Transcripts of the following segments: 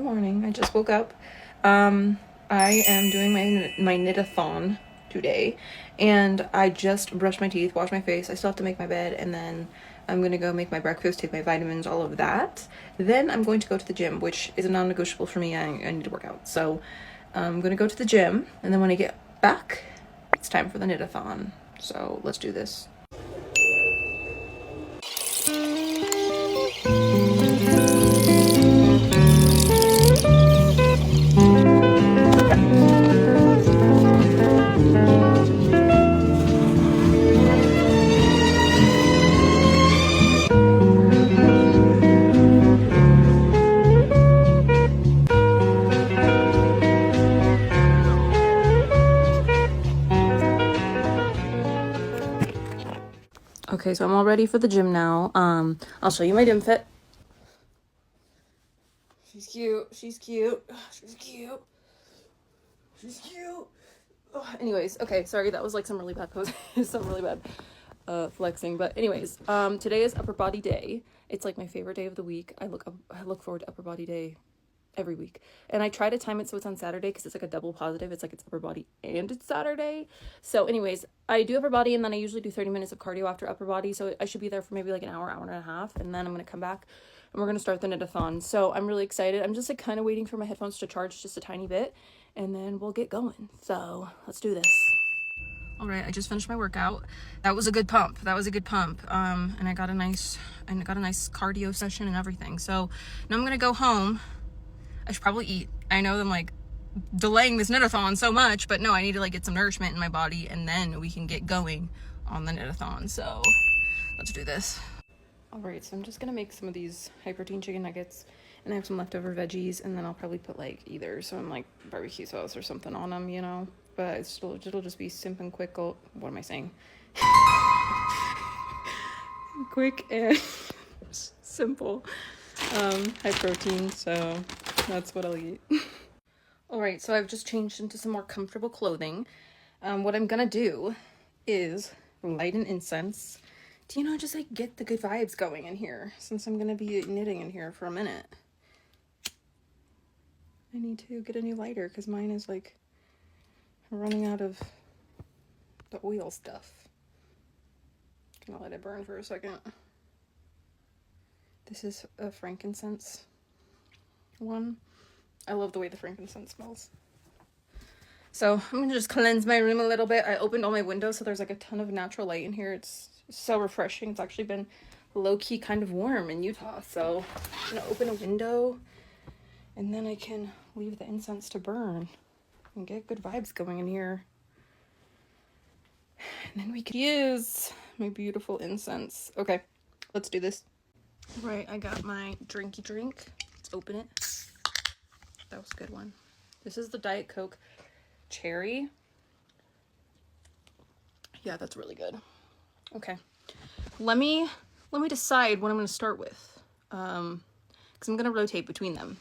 morning. I just woke up. I am doing my knit-a-thon today, and I just brushed my teeth, washed my face. I still have to make my bed, and then I'm gonna go make my breakfast, take my vitamins, all of that. Then I'm going to go to the gym, which is a non-negotiable for me. I need to work out, so I'm gonna go to the gym, and then when I get back, it's time for the knit-a-thon. So let's do this. Okay, so I'm all ready for the gym now. I'll show you my dim fit. She's cute. She's cute. She's cute. She's cute. Oh, anyways, okay, sorry, that was like some really bad pose. Some really bad flexing. But anyways, today is upper body day. It's like my favorite day of the week. I look forward to upper body day every week, and I try to time it so it's on Saturday because it's like a double positive. It's like it's upper body and it's Saturday. So anyways, I do upper body, and then I usually do 30 minutes of cardio after upper body, so I should be there for maybe like an hour and a half, and then I'm gonna come back and we're gonna start the knit-a-thon. So I'm really excited. I'm just like kind of waiting for my headphones to charge just a tiny bit, and then we'll get going. So let's do this. All right, I just finished my workout. That was a good pump. And I got a nice cardio session and everything. So now I'm gonna go home. I should probably eat. I know I'm like delaying this knit-a-thon so much, but no, I need to like get some nourishment in my body, and then we can get going on the knit-a-thon. So let's do this. All right, so I'm just gonna make some of these high protein chicken nuggets, and I have some leftover veggies, and then I'll probably put like either some like barbecue sauce or something on them, you know, but it'll just be simple and quick. What am I saying? Quick and simple, high protein, so that's what I'll eat. All right, so I've just changed into some more comfortable clothing. What I'm gonna do is light an incense to, just like get the good vibes going in here, since I'm gonna be knitting in here for a minute. I need to get a new lighter because mine is like running out of the oil stuff. Gonna let it burn for a second. This is a frankincense one. I love the way the frankincense smells. So I'm gonna just cleanse my room a little bit. I opened all my windows, so there's like a ton of natural light in here. It's so refreshing. It's actually been low-key kind of warm in Utah, so I'm gonna open a window, and then I can leave the incense to burn and get good vibes going in here. And then we can use my beautiful incense. Okay, let's do this. All right, I got my drinky drink. Let's open it. That was a good one. This is the Diet Coke cherry. Yeah, that's really good. Okay, let me decide what I'm gonna start with, because I'm gonna rotate between them.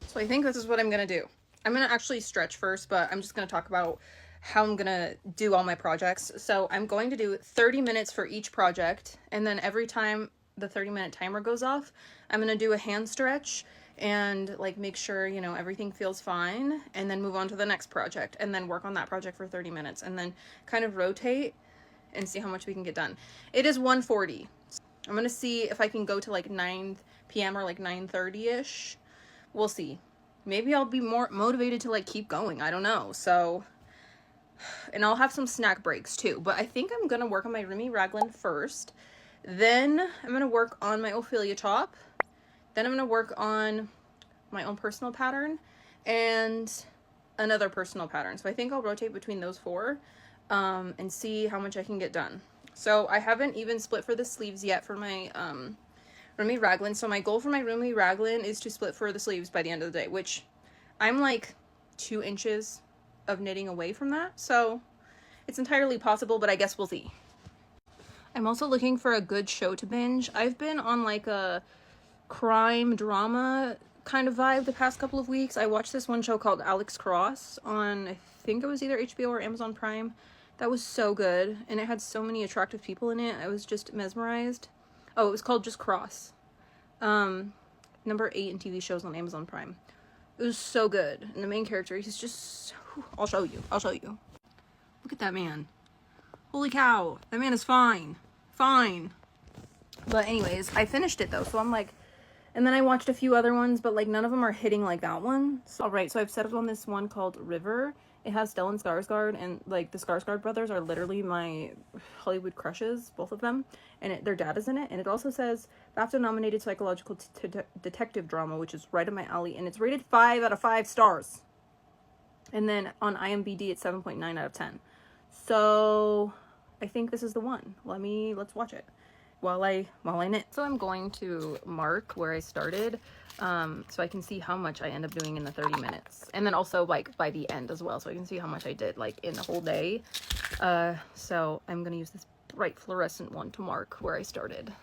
So I think this is what I'm gonna do. I'm gonna actually stretch first, but I'm just gonna talk about how I'm gonna do all my projects. So I'm going to do 30 minutes for each project, and then every time the 30-minute timer goes off, I'm gonna do a hand stretch and like make sure everything feels fine, and then move on to the next project, and then work on that project for 30 minutes, and then kind of rotate and see how much we can get done. It is 1:40. I'm gonna see if I can go to like 9 p.m. or like 9:30ish. We'll see. Maybe I'll be more motivated to like keep going. I don't know. So, and I'll have some snack breaks too, but I think I'm gonna work on my roomy raglan first. Then I'm gonna work on my Ophelia top. Then I'm gonna work on my own personal pattern and another personal pattern. So I think I'll rotate between those four, and see how much I can get done. So I haven't even split for the sleeves yet for my roomy raglan. So my goal for my roomy raglan is to split for the sleeves by the end of the day, which I'm like 2 inches of knitting away from that. So it's entirely possible, but I guess we'll see. I'm also looking for a good show to binge. I've been on like a crime drama kind of vibe the past couple of weeks. I watched this one show called Alex Cross on, I think it was either HBO or Amazon Prime. That was so good, and it had so many attractive people in it. I was just mesmerized. Oh, it was called just Cross. Number 8 in TV shows on Amazon Prime. It was so good. And the main character, he's just so... I'll show you. Look at that man. Holy cow. That man is fine. Fine. But anyways, I finished it though. So I'm like... And then I watched a few other ones, but like none of them are hitting like that one. So, alright, so I've settled on this one called River. It has Stellan Skarsgård, and like the Skarsgård brothers are literally my Hollywood crushes, both of them. And their dad is in it. And it also says BAFTA-nominated psychological detective drama, which is right up my alley. And it's rated 5 out of 5 stars. And then on IMDb, it's 7.9 out of 10. So I think this is the one. Let's watch it while I knit. So I'm going to mark where I started, so I can see how much I end up doing in the 30 minutes. And then also like by the end as well, so I can see how much I did like in the whole day. So I'm gonna use this bright fluorescent one to mark where I started.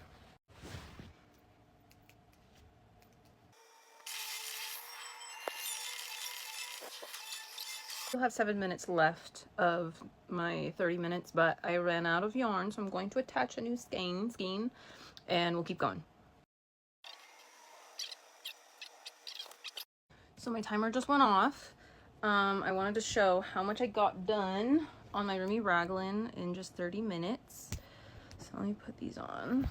I still have 7 minutes left of my 30 minutes, but I ran out of yarn, so I'm going to attach a new skein, and we'll keep going. So my timer just went off. I wanted to show how much I got done on my roomy raglan in just 30 minutes. So let me put these on.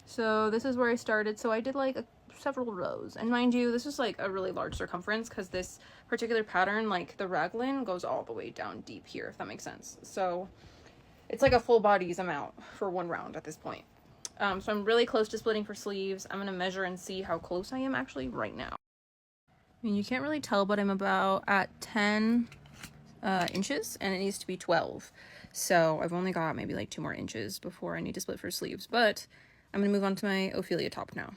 So this is where I started. So I did like several rows, and mind you, this is like a really large circumference because this particular pattern, like the raglan, goes all the way down deep here, if that makes sense. So it's like a full body's amount for one round at this point. So I'm really close to splitting for sleeves. I'm gonna measure and see how close I am actually right now. I mean, you can't really tell, but I'm about at 10 inches, and it needs to be 12. So I've only got maybe like 2 more inches before I need to split for sleeves, but I'm gonna move on to my Ophelia top now.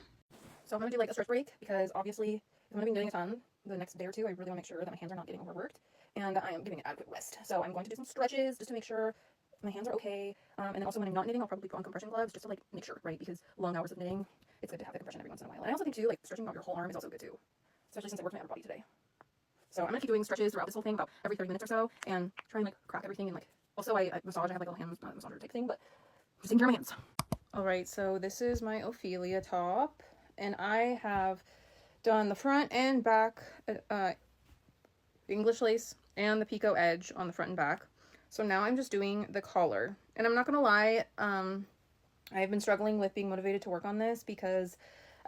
So I'm gonna do like a stretch break because obviously if I'm gonna be knitting a ton the next day or two, I really wanna make sure that my hands are not getting overworked and I am giving it adequate rest. So I'm going to do some stretches just to make sure my hands are okay. And then also when I'm not knitting, I'll probably put on compression gloves just to like make sure, right? Because long hours of knitting, it's good to have the compression every once in a while. And I also think too, like stretching out your whole arm is also good too, especially since I worked my upper body today. So I'm gonna keep doing stretches throughout this whole thing, about every 30 minutes or so, and try and like crack everything. And like also I massage. I have like a little hand massager type thing, but just taking care of my hands. All right, so this is my Ophelia top, and I have done the front and back English lace and the picot edge on the front and back. So now I'm just doing the collar, and I'm not gonna lie, I've been struggling with being motivated to work on this because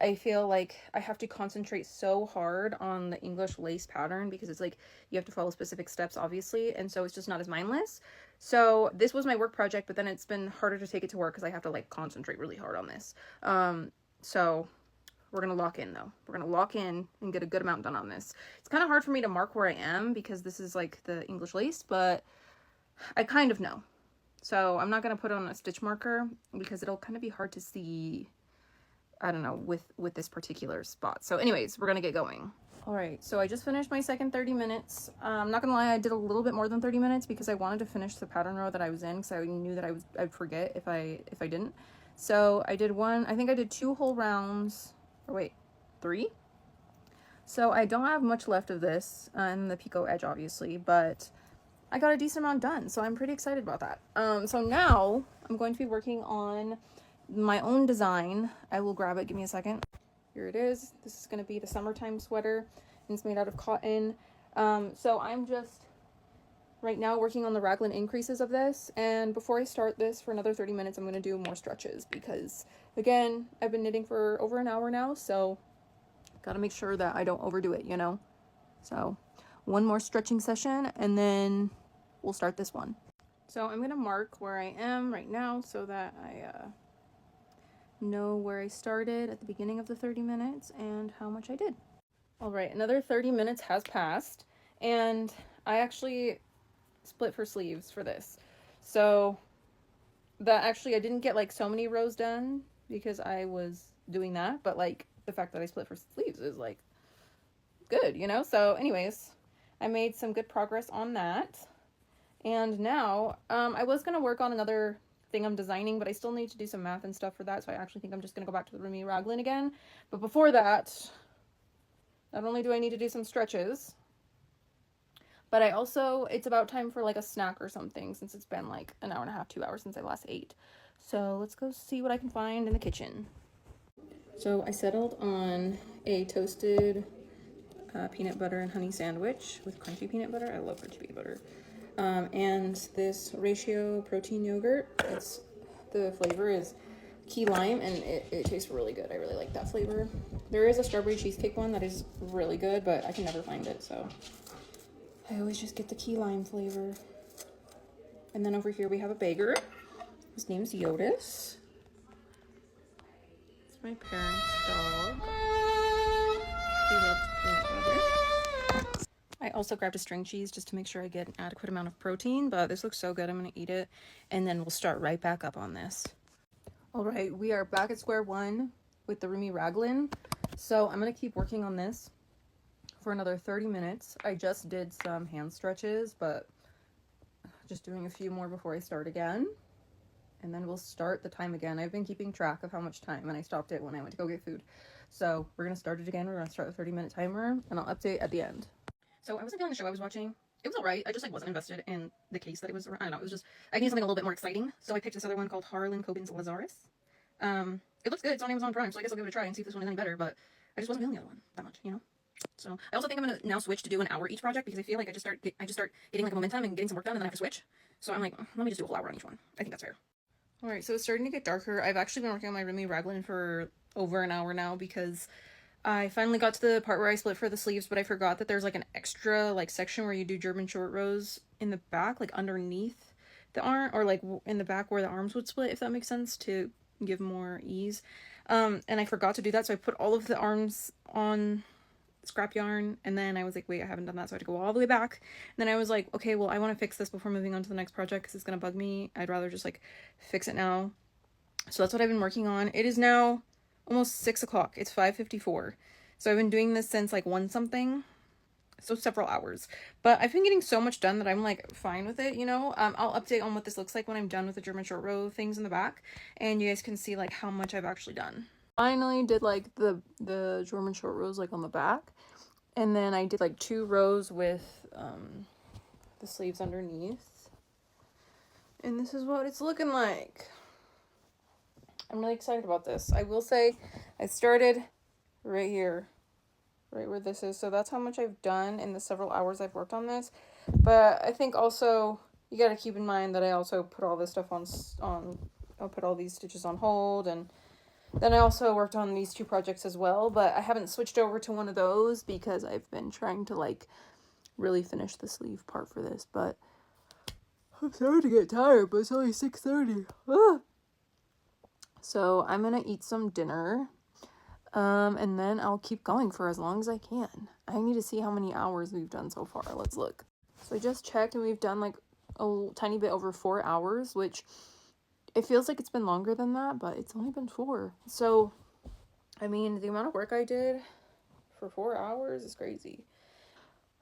I feel like I have to concentrate so hard on the English lace pattern because it's like you have to follow specific steps, obviously, and so it's just not as mindless. So this was my work project, but then it's been harder to take it to work because I have to like concentrate really hard on this. So we're gonna lock in though. We're gonna lock in and get a good amount done on this. It's kind of hard for me to mark where I am because this is like the English lace, but I kind of know. So I'm not gonna put on a stitch marker because it'll kind of be hard to see, I don't know, with this particular spot. So anyways, we're gonna get going. All right, so I just finished my second 30 minutes. I'm not gonna lie, I did a little bit more than 30 minutes because I wanted to finish the pattern row that I was in because I knew that I'd forget if I didn't. So I did I think I did 2 whole rounds, or wait, 3? So I don't have much left of this, and the picot edge obviously, but I got a decent amount done, so I'm pretty excited about that. So now I'm going to be working on my own design. I will grab it, give me a second. Here it is. This is going to be the summertime sweater, and it's made out of cotton. So I'm just right now working on the raglan increases of this, and before I start this for another 30 minutes I'm going to do more stretches because again I've been knitting for over an hour now, so gotta make sure that I don't overdo it, you know. So one more stretching session and then we'll start this one. So I'm going to mark where I am right now so that I know where I started at the beginning of the 30 minutes and how much I did. All right, another 30 minutes has passed, and I actually split for sleeves for this. So that actually, I didn't get like so many rows done because I was doing that, but like the fact that I split for sleeves is like good, you know? So anyways, I made some good progress on that. And now, I was going to work on another thing I'm designing, but I still need to do some math and stuff for that, so I actually think I'm just going to go back to the roomy raglan again. But before that, not only do I need to do some stretches, but I also, it's about time for like a snack or something, since it's been like an hour and a half, 2 hours since I last ate. So let's go see what I can find in the kitchen. So I settled on a toasted peanut butter and honey sandwich with crunchy peanut butter. I love crunchy peanut butter. And this ratio protein yogurt. The flavor is key lime, and it tastes really good. I really like that flavor. There is a strawberry cheesecake one that is really good, but I can never find it, so I always just get the key lime flavor. And then over here we have a bagger. His name's Yotis. It's my parents' dog. He loves peanut butter. I also grabbed a string cheese just to make sure I get an adequate amount of protein, but this looks so good. I'm gonna eat it, and then we'll start right back up on this. All right, we are back at square one with the roomy raglan. So I'm gonna keep working on this for another 30 minutes. I just did some hand stretches, but just doing a few more before I start again. And then we'll start the time again. I've been keeping track of how much time, and I stopped it when I went to go get food. So we're gonna start it again. We're gonna start the 30-minute timer, and I'll update at the end. So I wasn't feeling the show I was watching. It was alright. I just like wasn't invested in the case that it was. I don't know. It was just I needed something a little bit more exciting. So I picked this other one called Harlan Coben's Lazarus. It looks good. It's on Amazon Prime, so I guess I'll give it a try and see if this one is any better. But I just wasn't feeling the other one that much, you know. So I also think I'm gonna now switch to do an hour each project because I feel like I just start getting like a momentum and getting some work done, and then I have to switch. So I'm like, let me just do a whole hour on each one. I think that's fair. All right, so it's starting to get darker. I've actually been working on my roomy raglan for over an hour now because I finally got to the part where I split for the sleeves, but I forgot that there's like an extra like section where you do German short rows in the back, like underneath the arm, or like in the back where the arms would split, if that makes sense, to give more ease. And I forgot to do that, so I put all of the arms on scrap yarn, and then I was like, wait, I haven't done that, so I had to go all the way back. And then I was like, okay, well, I want to fix this before moving on to the next project because it's gonna bug me. I'd rather just like fix it now. So that's what I've been working on. It is now almost 6 o'clock. It's 5:54. So I've been doing this since like 1 something, so several hours. But I've been getting so much done that I'm like fine with it, you know. I'll update on what this looks like when I'm done with the German short row things in the back, and you guys can see like how much I've actually done. Finally did like the German short rows like on the back, and then I did like 2 rows with the sleeves underneath, and this is what it's looking like. I'm really excited about this. I will say I started right here, right where this is, so that's how much I've done in the several hours I've worked on this. But I think also you got to keep in mind that I also put all this stuff I'll put all these stitches on hold, and then I also worked on these 2 projects as well, but I haven't switched over to one of those because I've been trying to like really finish the sleeve part for this. But I'm starting to get tired, but it's only 6:30. So I'm gonna eat some dinner, and then I'll keep going for as long as I can. I need to see how many hours we've done so far. Let's look. So I just checked, and we've done like a tiny bit over 4 hours, which it feels like it's been longer than that, but it's only been 4. So, I mean, the amount of work I did for 4 hours is crazy.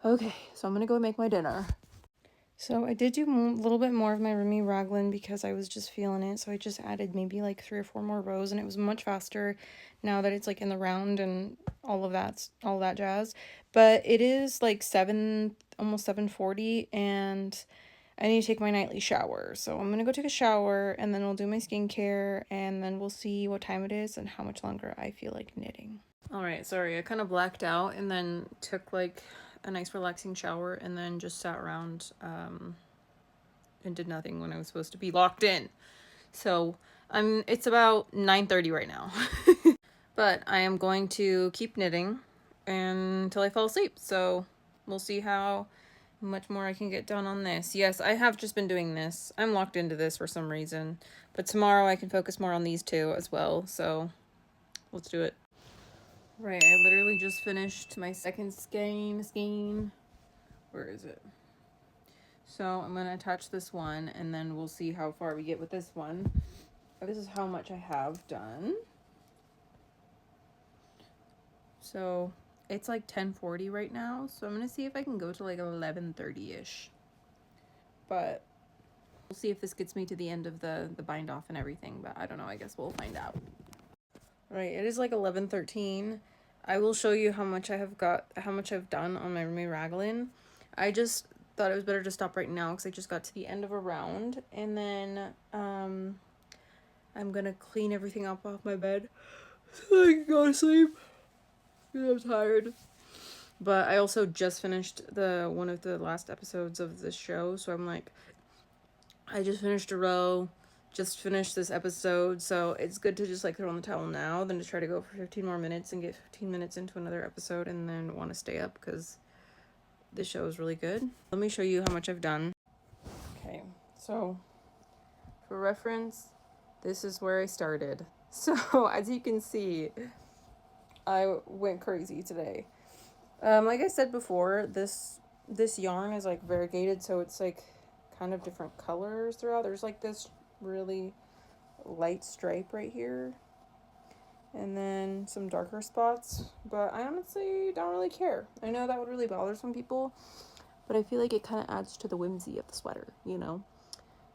Okay, so I'm gonna go make my dinner. So I did do a little bit more of my roomy raglan because I was just feeling it. So I just added maybe like 3 or 4 more rows, and it was much faster now that it's like in the round and all that jazz. But it is like almost 7:40, and I need to take my nightly shower. So I'm gonna go take a shower, and then I'll do my skincare, and then we'll see what time it is and how much longer I feel like knitting. All right, sorry, I kind of blacked out and then took like a nice relaxing shower, and then just sat around and did nothing when I was supposed to be locked in. So it's about 9:30 right now. But I am going to keep knitting until I fall asleep. So we'll see how much more I can get done on this. Yes, I have just been doing this. I'm locked into this for some reason. But tomorrow I can focus more on these 2 as well. So let's do it. Right, I literally just finished my second skein. Where is it? So I'm going to attach this one, and then we'll see how far we get with this one. This is how much I have done. So it's like 10:40 right now, so I'm going to see if I can go to like 11:30-ish. But we'll see if this gets me to the end of the bind off and everything, but I don't know, I guess we'll find out. Right, it is like 11:13. I will show you how much I've done on my roomy raglan. I just thought it was better to stop right now because I just got to the end of a round, and then I'm gonna clean everything up off my bed so I can go to sleep because I'm tired. But I also just finished one of the last episodes of this show, so I'm like, I just finished a row, just finished this episode, so it's good to just like throw in the towel now than to try to go for 15 more minutes and get 15 minutes into another episode and then want to stay up because this show is really good. Let me show you how much I've done. Okay, so for reference, this is where I started. So as you can see, I went crazy today. Like I said before, this yarn is like variegated, so it's like kind of different colors throughout. There's like this really light stripe right here, and then some darker spots, but I honestly don't really care. I know that would really bother some people, but I feel like it kind of adds to the whimsy of the sweater, you know?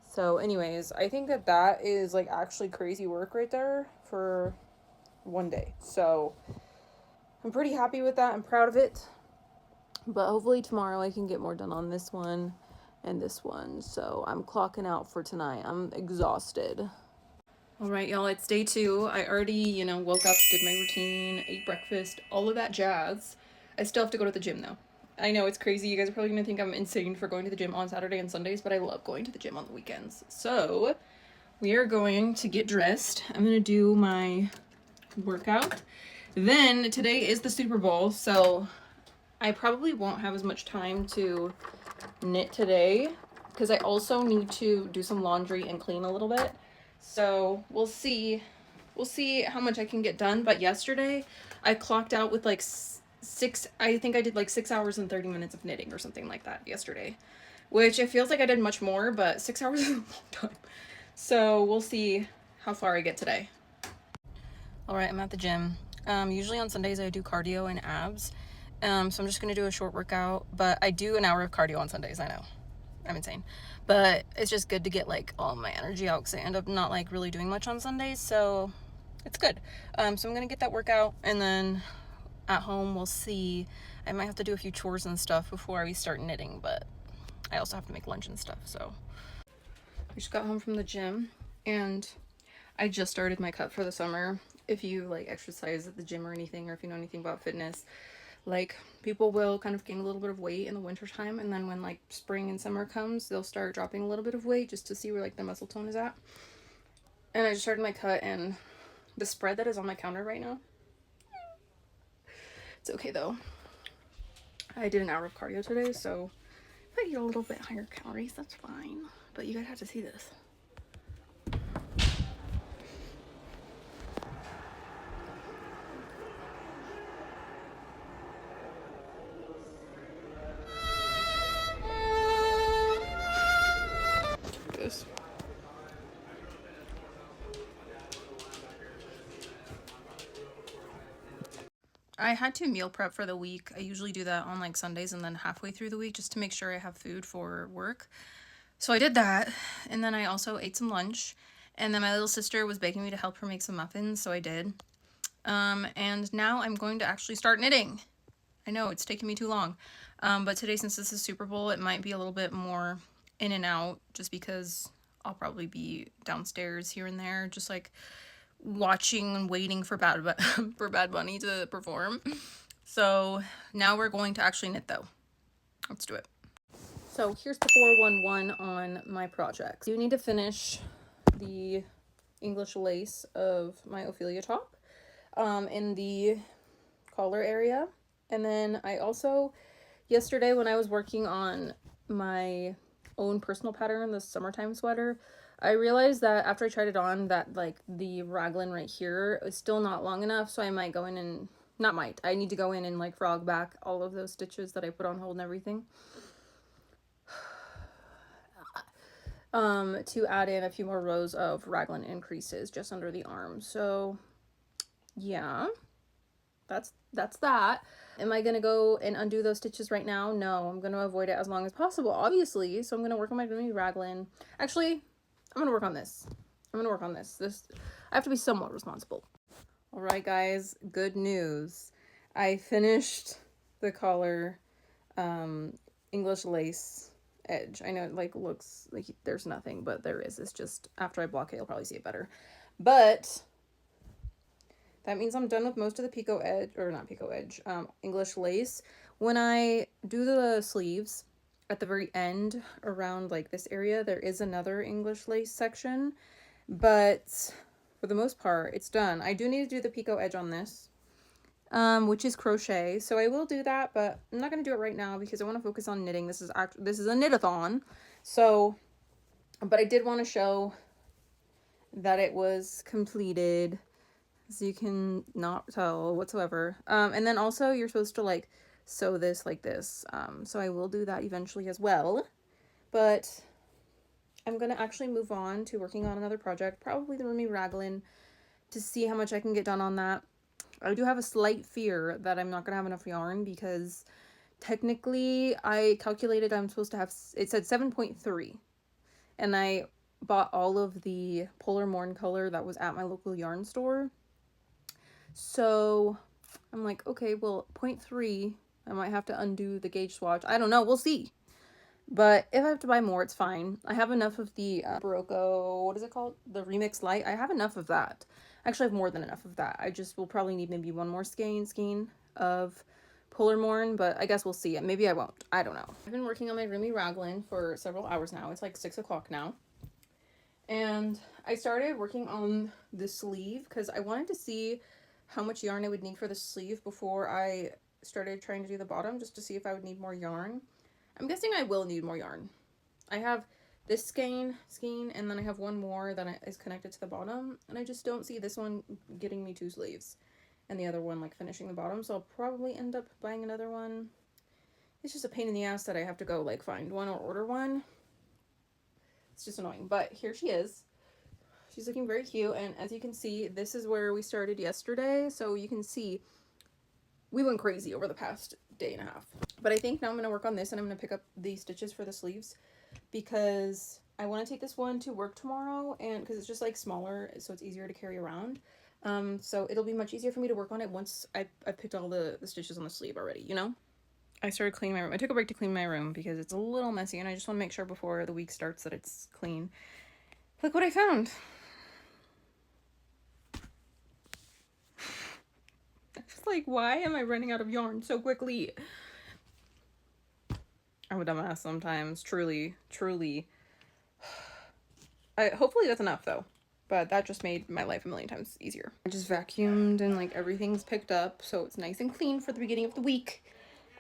So anyways, I think that is like actually crazy work right there for one day. So I'm pretty happy with that. I'm proud of it. But hopefully tomorrow I can get more done on this one and this one. So I'm clocking out for tonight. I'm exhausted. All right, y'all, it's day 2. I already, woke up, did my routine, ate breakfast, all of that jazz. I still have to go to the gym though. I know it's crazy. You guys are probably going to think I'm insane for going to the gym on Saturday and Sundays, but I love going to the gym on the weekends. So we are going to get dressed. I'm going to do my workout. Then today is the Super Bowl, so I probably won't have as much time to knit today because I also need to do some laundry and clean a little bit. So we'll see how much I can get done. But yesterday I clocked out with like I think I did like 6 hours and 30 minutes of knitting or something like that yesterday, which it feels like I did much more, but 6 hours is a long time. So we'll see how far I get today. All right, I'm at the gym. Usually on Sundays I do cardio and abs. So I'm just gonna do a short workout, but I do an hour of cardio on Sundays. I know, I'm insane, but it's just good to get like all my energy out because I end up not like really doing much on Sundays, so it's good. So I'm gonna get that workout, and then at home we'll see. I might have to do a few chores and stuff before we start knitting, but I also have to make lunch and stuff. So I just got home from the gym and I just started my cut for the summer. If you like exercise at the gym or anything, or if you know anything about fitness, like people will kind of gain a little bit of weight in the winter time, and then when like spring and summer comes, they'll start dropping a little bit of weight just to see where like the muscle tone is at. And I just started my cut, and the spread that is on my counter right now, it's okay though. I did an hour of cardio today, so if I eat a little bit higher calories, that's fine. But you guys have to see this. This. I had to meal prep for the week. I usually do that on like Sundays and then halfway through the week just to make sure I have food for work. So I did that, and then I also ate some lunch, and then my little sister was begging me to help her make some muffins, so I did. And now I'm going to actually start knitting. I know it's taking me too long, but today, since this is Super Bowl, it might be a little bit more in and out just because I'll probably be downstairs here and there, just like watching and waiting for for Bad Bunny to perform. So now we're going to actually knit though. Let's do it. So here's the 411 on my project. You need to finish the English lace of my Ophelia top in the collar area. And then I also, yesterday when I was working on my own personal pattern, the summertime sweater, I realized that after I tried it on that like the raglan right here is still not long enough, so I might go in and, I need to go in and like frog back all of those stitches that I put on hold and everything. To add in a few more rows of raglan increases just under the arm. So yeah, that's that. Am I gonna go and undo those stitches right now? No, I'm gonna avoid it as long as possible, obviously. So I'm gonna work on my roomy raglan. Actually, I'm gonna work on this. I have to be somewhat responsible. All right, guys, good news. I finished the collar English lace edge. I know it like looks like there's nothing, but there is. It's just after I block it, you'll probably see it better. But that means I'm done with most of the English lace. when I do the sleeves, at the very end, around like this area, there is another English lace section, but for the most part, it's done. I do need to do the picot edge on this, which is crochet, so I will do that, but I'm not going to do it right now because I want to focus on knitting. This is a knit-a-thon, so, but I did want to show that it was completed, so you can not tell whatsoever. And then also you're supposed to like sew this like this, so I will do that eventually as well, but I'm gonna actually move on to working on another project, probably the roomy raglan, to see how much I can get done on that. I do have a slight fear that I'm not gonna have enough yarn because technically I calculated I'm supposed to have, it said 7.3, and I bought all of the polar morn color that was at my local yarn store. So I'm like, okay, well, 0.3, I might have to undo the gauge swatch. I don't know, we'll see. But if I have to buy more, it's fine. I have enough of the berroco, what is it called? The remix light. I have enough of that. Actually, I have more than enough of that. I just will probably need maybe one more skein of polar morn, but I guess we'll see. Maybe I won't. I don't know. I've been working on my roomy raglan for several hours now. It's like 6 o'clock now. And I started working on the sleeve because I wanted to see how much yarn I would need for the sleeve before I started trying to do the bottom, just to see if I would need more yarn. I'm guessing I will need more yarn. I have this skein, and then I have one more that is connected to the bottom, and I just don't see this one getting me 2 sleeves and the other one like finishing the bottom, so I'll probably end up buying another one. It's just a pain in the ass that I have to go like find one or order one. It's just annoying, but here she is. She's looking very cute, and as you can see, this is where we started yesterday, so you can see we went crazy over the past day and a half. But I think now I'm going to work on this, and I'm going to pick up the stitches for the sleeves because I want to take this one to work tomorrow, and because it's just like smaller, so it's easier to carry around. So it'll be much easier for me to work on it once I picked all the stitches on the sleeve already, you know? I started cleaning my room. I took a break to clean my room because it's a little messy, and I just want to make sure before the week starts that it's clean. Look what I found. I'm just like, why am I running out of yarn so quickly? I'm a dumbass sometimes. Truly. Hopefully that's enough though. But that just made my life a million times easier. I just vacuumed and like everything's picked up, so it's nice and clean for the beginning of the week.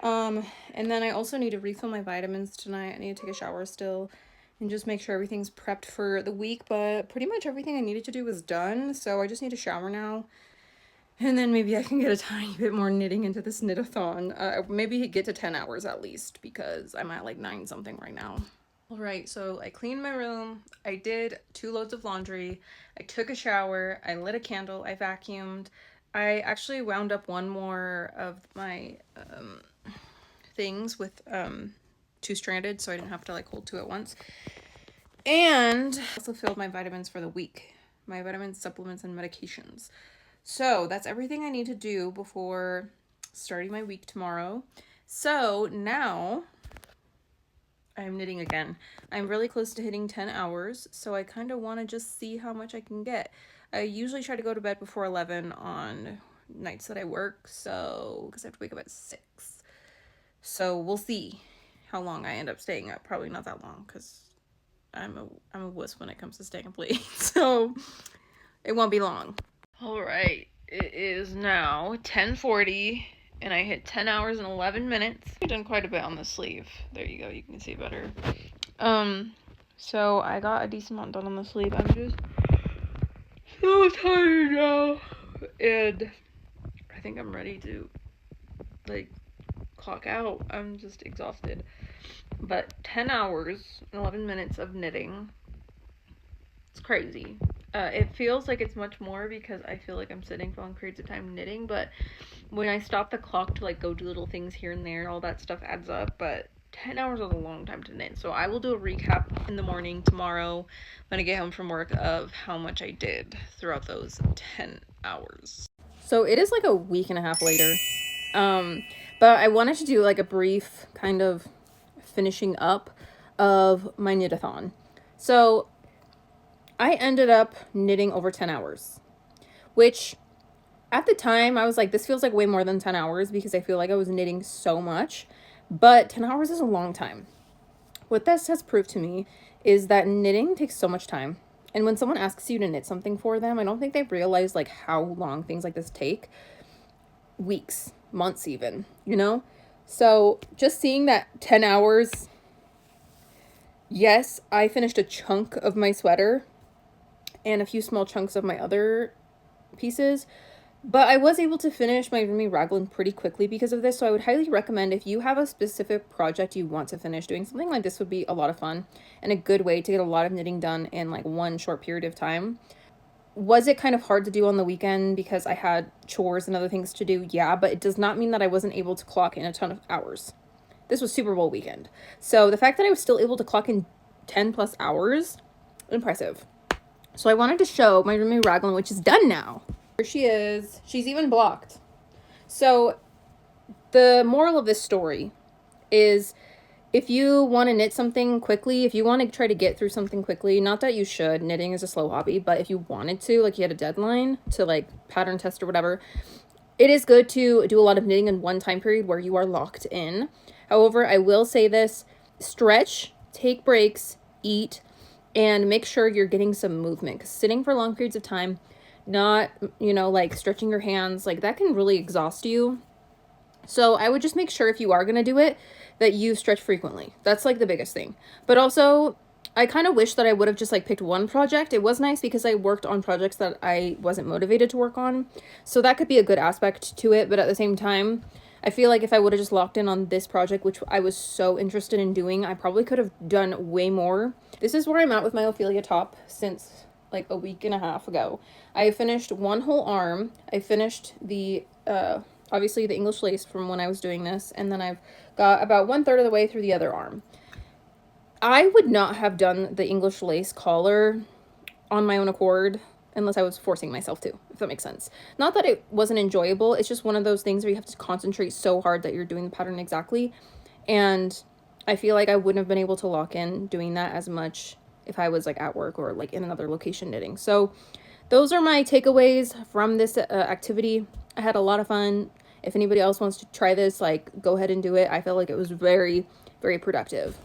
And then I also need to refill my vitamins tonight. I need to take a shower still and just make sure everything's prepped for the week. But pretty much everything I needed to do was done, so I just need to shower now. And then maybe I can get a tiny bit more knitting into this knit-a-thon. Maybe get to 10 hours at least, because I'm at like 9 something right now. Alright, so I cleaned my room. I did 2 loads of laundry. I took a shower. I lit a candle. I vacuumed. I actually wound up one more of my things with 2-stranded, so I didn't have to like hold 2 at once. And also filled my vitamins for the week. My vitamins, supplements, and medications. So that's everything I need to do before starting my week tomorrow. So now I'm knitting again. I'm really close to hitting 10 hours, so I kind of want to just see how much I can get. I usually try to go to bed before 11 on nights that I work, so because I have to wake up at 6. So we'll see how long I end up staying up. Probably not that long, because I'm a wuss when it comes to staying up late. So it won't be long. Alright, it is now 10:40 and I hit 10 hours and 11 minutes. I've done quite a bit on the sleeve. There you go, you can see better. So I got a decent amount done on the sleeve. I'm just so tired now. And I think I'm ready to like clock out. I'm just exhausted. But 10 hours and 11 minutes of knitting. It's crazy. It feels like it's much more because I feel like I'm sitting for long periods of time knitting, but when I stop the clock to like go do little things here and there, all that stuff adds up. But 10 hours is a long time to knit, so I will do a recap in the morning tomorrow when I get home from work of how much I did throughout those 10 hours. So it is like a week and a half later, but I wanted to do like a brief kind of finishing up of my knit-a-thon. So I ended up knitting over 10 hours, which At the time, I was like, this feels like way more than 10 hours because I feel like I was knitting so much. But 10 hours is a long time. What this has proved to me is that knitting takes so much time. And when someone asks you to knit something for them, I don't think they realize like how long things like this take. Weeks, months even, you know? So just seeing that 10 hours, yes, I finished a chunk of my sweater and a few small chunks of my other pieces, but I was able to finish my roomy raglan pretty quickly because of this. So I would highly recommend, if you have a specific project you want to finish, doing something like this would be a lot of fun and a good way to get a lot of knitting done in like one short period of time. Was it kind of hard to do on the weekend because I had chores and other things to do? Yeah, but it does not mean that I wasn't able to clock in a ton of hours. This was Super Bowl weekend. So the fact that I was still able to clock in 10 plus hours, impressive. So I wanted to show my roomy raglan, which is done now. Here she is. She's even blocked. So the moral of this story is, if you want to knit something quickly, if you want to try to get through something quickly, not that you should, knitting is a slow hobby, but if you wanted to, like you had a deadline to like pattern test or whatever, it is good to do a lot of knitting in one time period where you are locked in. However, I will say this: stretch, take breaks, eat, and make sure you're getting some movement, because sitting for long periods of time, not, you know, like stretching your hands, like that can really exhaust you. So I would just make sure, if you are going to do it, that you stretch frequently. That's like the biggest thing. But also, I kind of wish that I would have just like picked one project. It was nice because I worked on projects that I wasn't motivated to work on. So that could be a good aspect to it. But at the same time, I feel like if I would have just locked in on this project, which I was so interested in doing, I probably could have done way more. This is where I'm at with my Ophelia top since like a week and a half ago. I finished one whole arm. I finished the, obviously the English lace from when I was doing this, and then I've got about 1/3 of the way through the other arm. I would not have done the English lace collar on my own accord unless I was forcing myself to, if that makes sense. Not that it wasn't enjoyable, it's just one of those things where you have to concentrate so hard that you're doing the pattern exactly, and I feel like I wouldn't have been able to lock in doing that as much if I was like at work or like in another location knitting. So those are my takeaways from this activity. I had a lot of fun. If anybody else wants to try this, like, go ahead and do it. I felt like it was very, very productive.